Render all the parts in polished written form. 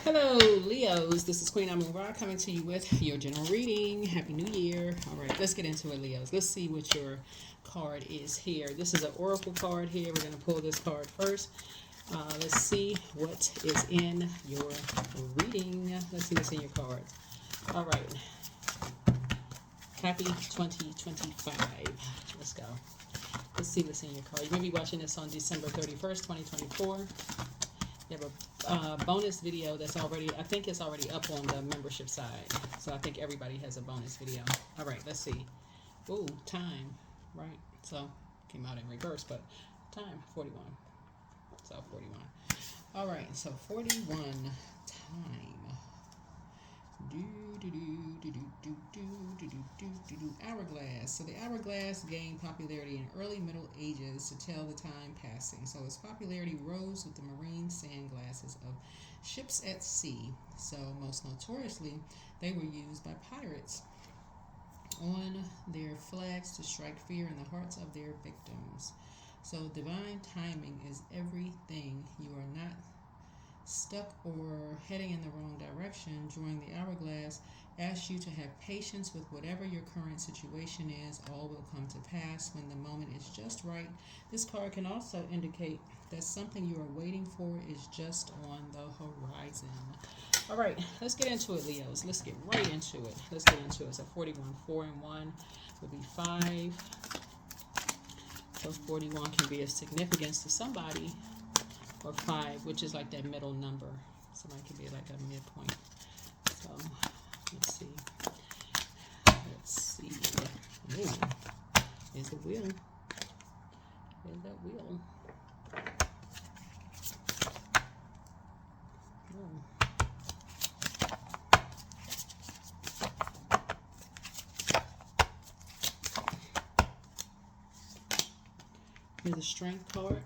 Hello, Leos. This is Queen Amun Ra coming to you with your general reading. Happy New Year. All right, let's get into it, Leos. Let's see what your card is here. This is an oracle card here. We're going to pull this card first. Let's see what is in your reading. Let's see what's in your cards. All right. Happy 2025. Let's go. Let's see what's in your card. You're going to be watching this on December 31st, 2024. You have a bonus video that's already, I think it's already up on the membership side. So I think everybody has a bonus video. All right, let's see. Ooh, time, right? So came out in reverse, but time, 41. So 41. All right, so 41 time. Hourglass. So the hourglass gained popularity in early Middle Ages to tell the time passing. So its popularity rose with the marine sand glasses of ships at sea. So most notoriously, they were used by pirates on their flags to strike fear in the hearts of their victims. So divine timing is everything. You are not stuck or heading in the wrong direction. During the hourglass, ask you to have patience with whatever your current situation is. All will come to pass when the moment is just right. This card can also indicate that something you are waiting for is just on the horizon. All right, let's get into it, Leos. Let's get right into it. Let's get into it. So 41, 4 and 1 would be 5. So 41 can be of significance to somebody, or 5, which is like that middle number. Somebody could be like a midpoint. So let's see. Let's see. Ooh, there's a wheel. There's that wheel. Oh. Here's a strength card.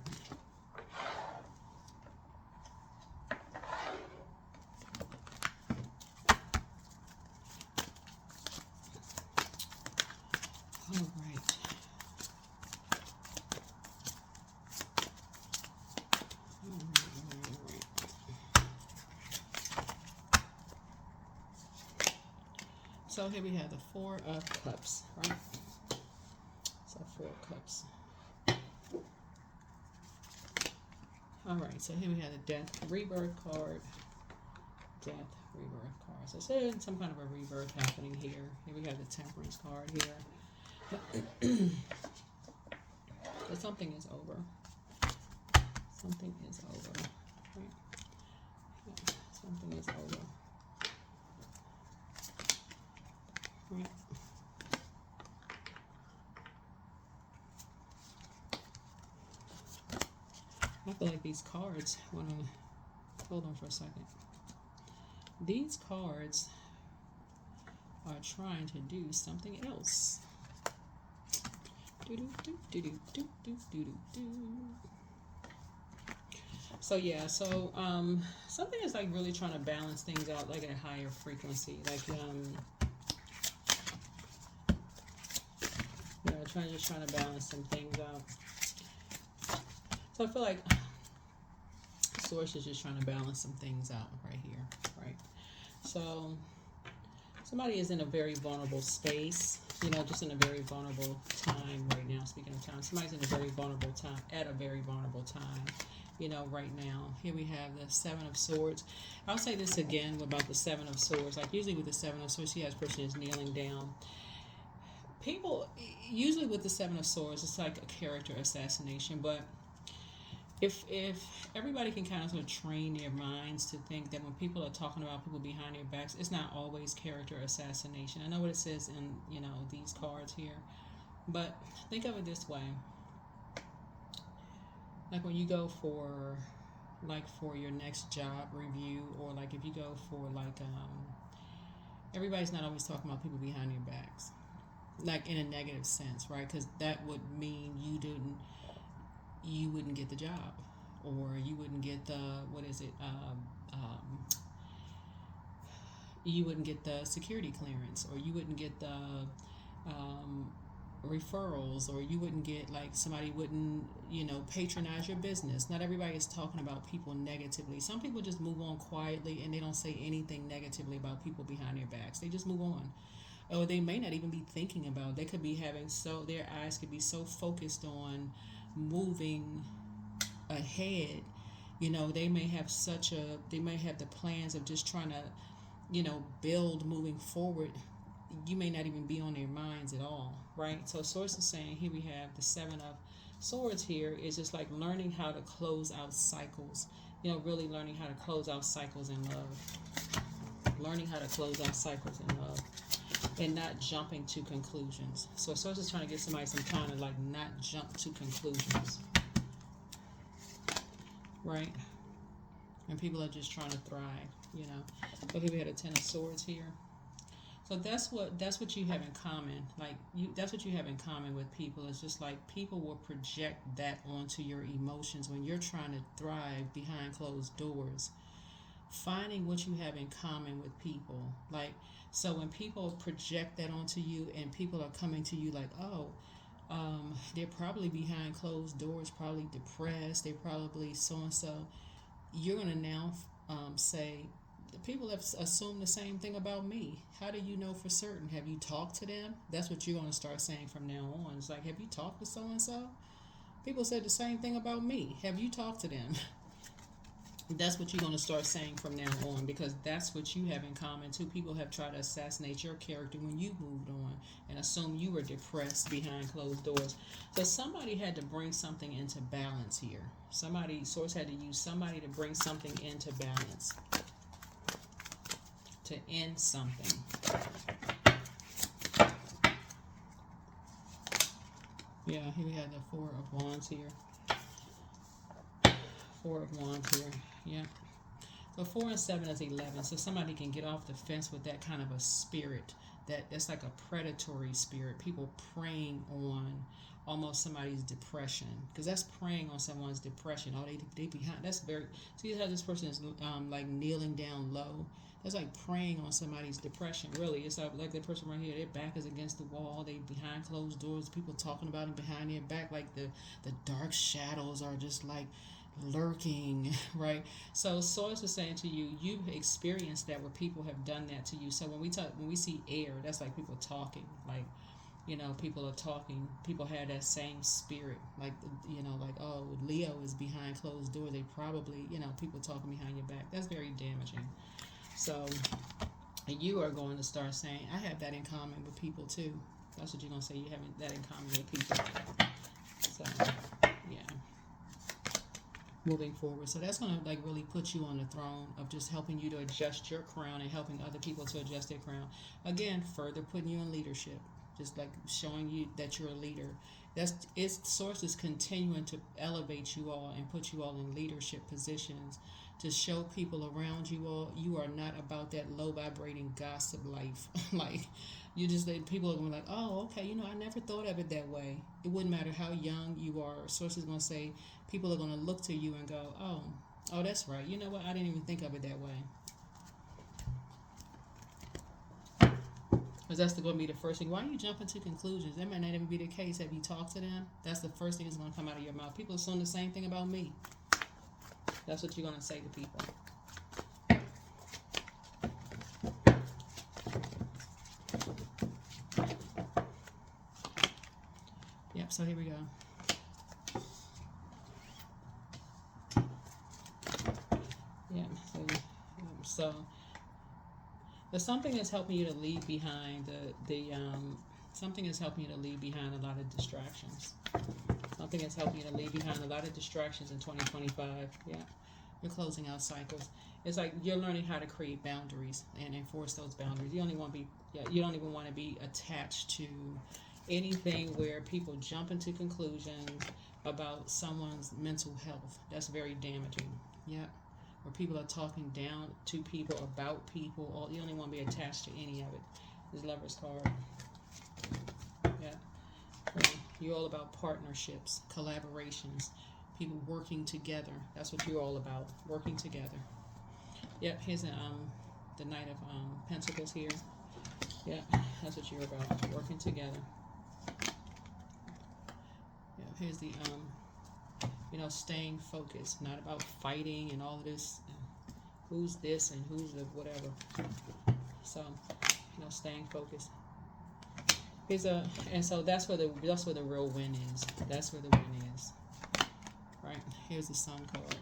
All right. So here we have the 4 of Cups, right? So 4 cups. All right, so here we have the Death Rebirth card. Death Rebirth card. So there's some kind of a rebirth happening here. Here we have the Temperance card here. But something is over. Something is over. Right? Yeah, something is over. Right? I feel like these cards want to hold on for a second. These cards are trying to do something else. So yeah, so something is like really trying to balance things out, like at a higher frequency, like trying to balance some things out. So I feel like Source is just trying to balance some things out right here, right? So somebody is in a very vulnerable space, just in a very vulnerable time right now. Speaking of time, somebody's in a very vulnerable time, at a very vulnerable time, right now. Here we have the 7 of Swords. I'll say this again about the 7 of Swords. Like usually with the 7 of Swords, this person is kneeling down. People, usually with the 7 of Swords, it's like a character assassination, but if everybody can kind of sort of train their minds to think that when people are talking about people behind their backs, it's not always character assassination. I know what it says in these cards here, but think of it this way: like when you go for your next job review, or like if you go for everybody's not always talking about people behind their backs, like in a negative sense, right? Because that would mean you wouldn't get the job, or you wouldn't get the you wouldn't get the security clearance, or you wouldn't get the referrals, or you wouldn't get, like, somebody wouldn't, patronize your business. Not everybody is talking about people negatively. Some people just move on quietly and they don't say anything negatively about people behind their backs. They just move on. Or they may not even be thinking about it. They could be having, so their eyes could be so focused on moving ahead. They may have the plans of just trying to, build moving forward. You may not even be on their minds at all, right? So source is saying, here we have the Seven of Swords. Here is just like learning how to close out cycles, really learning how to close out cycles in love. Learning how to close out cycles in love and not jumping to conclusions. So source is trying to get somebody some kind of, like, not jump to conclusions, right? And people are just trying to thrive, So here we had a Ten of Swords here. So that's what you have in common. That's what you have in common with people. It's just like people will project that onto your emotions when you're trying to thrive behind closed doors. Finding what you have in common with people. So when people project that onto you and people are coming to you like, oh, they're probably behind closed doors, probably depressed, they're probably so-and-so, you're going to now say, people have assumed the same thing about me. How do you know for certain? Have you talked to them? That's what you're going to start saying from now on. It's like, have you talked to so-and-so? People said the same thing about me. Have you talked to them? That's what you're going to start saying from now on, because that's what you have in common too. People have tried to assassinate your character when you moved on and assume you were depressed behind closed doors. So somebody had to bring something into balance here. Source had to use somebody to bring something into balance, to end something. Yeah, here we have the Four of Wands here. Four of Wands here. Yeah. So 4 and 7 is 11. So somebody can get off the fence with that kind of a spirit. That's like a predatory spirit. People preying on almost somebody's depression, because that's preying on someone's depression. Oh, they behind. That's very. See how this person is like kneeling down low. That's like preying on somebody's depression. Really, it's like that person right here. Their back is against the wall. They behind closed doors. People talking about them behind their back. Like the dark shadows are just like lurking, right? So source is saying to you, you've experienced that where people have done that to you. So when we see air, that's like people talking, like, people are talking. People have that same spirit, like, like, oh, Leo is behind closed doors. They probably, people talking behind your back. That's very damaging. So you are going to start saying, I have that in common with people too. That's what you're going to say. You have that in common with people. So, yeah. Moving forward. So that's going to, like, really put you on the throne of just helping you to adjust your crown and helping other people to adjust their crown. Again, further putting you in leadership. Just like showing you that you're a leader. Source is continuing to elevate you all and put you all in leadership positions to show people around you all you are not about that low vibrating gossip life. Like, people are going to be like, oh, okay, I never thought of it that way. It wouldn't matter how young you are. Source is going to say, people are going to look to you and go, oh, that's right. You know what? I didn't even think of it that way. Because that's going to be the first thing. Why are you jumping to conclusions? That might not even be the case. Have you talked to them? That's the first thing that's going to come out of your mouth. People assume the same thing about me. That's what you're going to say to people. Yep, so here we go. Yeah, so there's something that's helping you to leave behind something is helping you to leave behind a lot of distractions. Something that's helping you to leave behind a lot of distractions in 2025. Yeah, you're closing out cycles. It's like you're learning how to create boundaries and enforce those boundaries. You don't even want to be attached to anything where people jump into conclusions about someone's mental health. That's very damaging. Yeah. Where people are talking down to people, about people, or you don't even want to be attached to any of it. This Lover's card. Yeah. You're all about partnerships, collaborations, people working together. That's what you're all about, working together. Yep, here's the Knight of Pentacles here. Yeah, that's what you're about, working together. here's the you know, staying focused, not about fighting and all of this. Who's this and who's the whatever. So, you know, staying focused. Here's and so that's where the real win is. That's where the win is. Right? Here's the Sun card.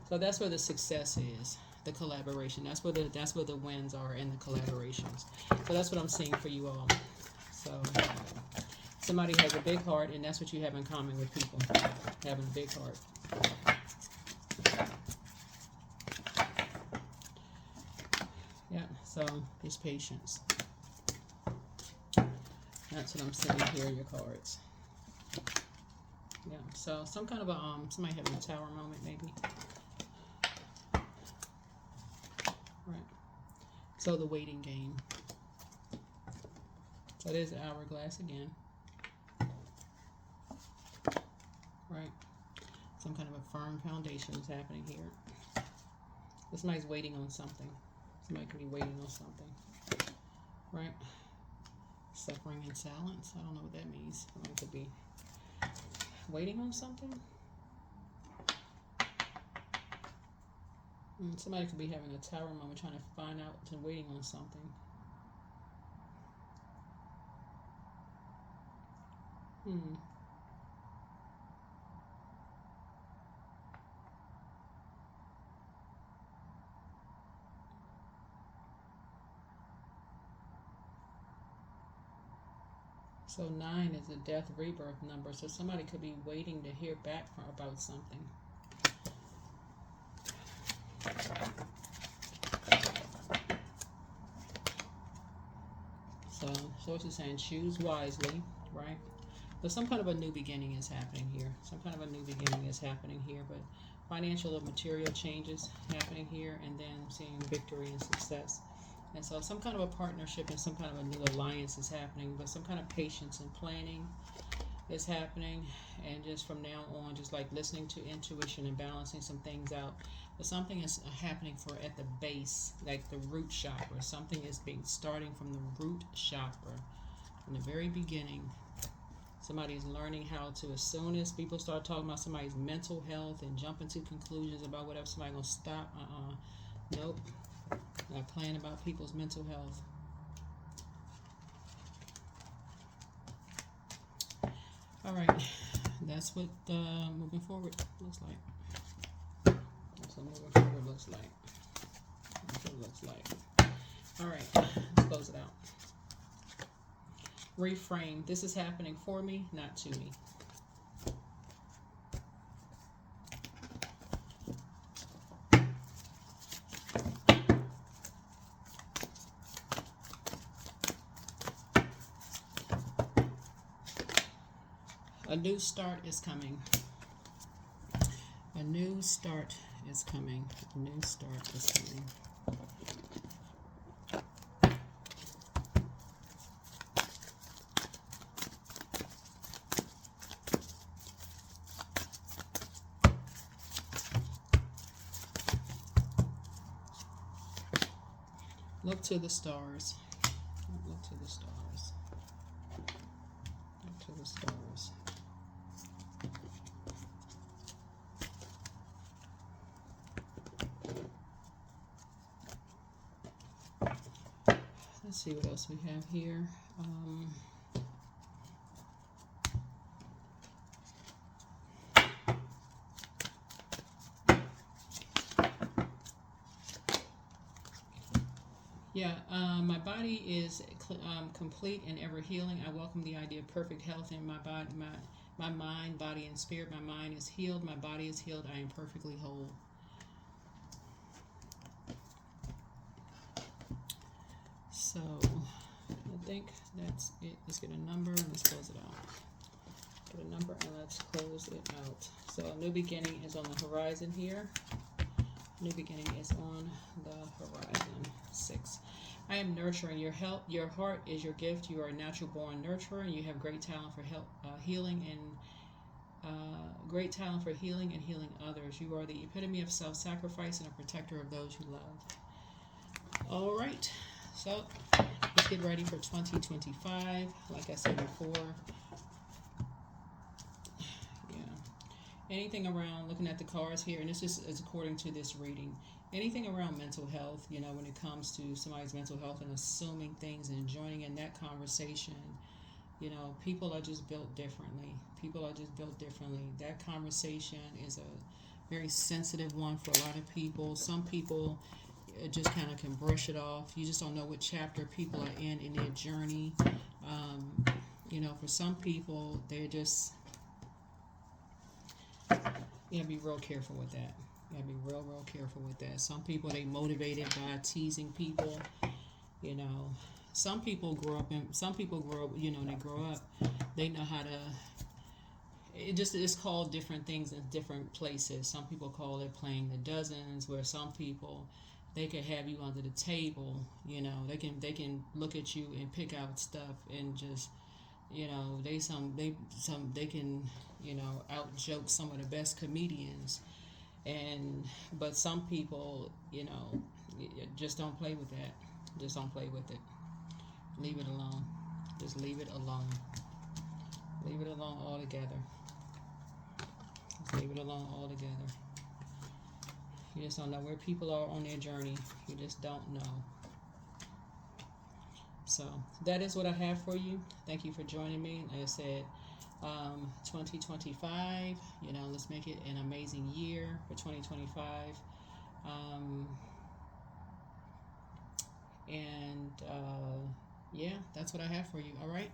So that's where the success is. The collaboration. That's where the wins are in the collaborations. So that's what I'm seeing for you all. So somebody has a big heart, and that's what you have in common with people, having a big heart. Yeah, so it's patience. That's what I'm seeing here in your cards. Yeah, so some kind of a, somebody having a tower moment maybe. Right. So the waiting game. So there's the hourglass again. Right. Some kind of a firm foundation is happening here. Somebody's waiting on something. Somebody could be waiting on something. Right. Suffering in silence. I don't know what that means. Somebody could be waiting on something. Somebody could be having a tower moment, trying to find out and waiting on something. So 9 is a death rebirth number. So somebody could be waiting to hear back about something. So what you're saying, choose wisely, right? But some kind of a new beginning is happening here. Some kind of a new beginning is happening here. But financial or material changes happening here. And then I'm seeing victory and success. And so some kind of a partnership and some kind of a new alliance is happening. But some kind of patience and planning is happening. And just from now on, just like listening to intuition and balancing some things out. But something is happening for at the base, like the root chakra. Something is starting from the root chakra. From the very beginning. Somebody's learning how to, as soon as people start talking about somebody's mental health and jumping to conclusions about whatever, somebody gonna stop. Nope. Not playing about people's mental health. All right, that's what moving forward looks like. That's what moving forward looks like. That's what it looks like. All right, let's close it out. Reframe. This is happening for me, not to me. A new start is coming. A new start is coming. A new start is coming. Look to the stars. Look to the stars. Look to the stars. Let's see what else we have here. My body is complete and ever healing. I welcome the idea of perfect health in my body, my mind, body, and spirit. My mind is healed. My body is healed. I am perfectly whole. So, I think that's it. Let's get a number and let's close it out. Get a number and let's close it out. So, a new beginning is on the horizon here. New beginning is on the horizon. 6. I am nurturing your health. Your heart is your gift. You are a natural born nurturer, and you have great talent for healing and great talent for healing and healing others. You are the epitome of self-sacrifice and a protector of those you love. All right, so let's get ready for 2025. Like I said before, anything around, looking at the cards here, and this is according to this reading, anything around mental health, you know, when it comes to somebody's mental health and assuming things and joining in that conversation, you know, people are just built differently. People are just built differently. That conversation is a very sensitive one for a lot of people. Some people just kind of can brush it off. You just don't know what chapter people are in their journey. You know, for some people, they're just, you gotta be real careful with that. You gotta be real careful with that. Some people, they motivated by teasing people. You know, some people grow up, you know, they grow up, they know how to, it's called different things in different places. Some people call it playing the dozens, where some people, they can have you under the table, you know, they can look at you and pick out stuff and just, you know, they can, you know, out joke some of the best comedians. But some people, you know, just don't play with that. Just don't play with it. Leave it alone. Just leave it alone. Leave it alone altogether. Just leave it alone altogether. You just don't know where people are on their journey. You just don't know. So that is what I have for you. Thank you for joining me. Like I said, 2025, you know, let's make it an amazing year for 2025. Yeah, that's what I have for you. All right.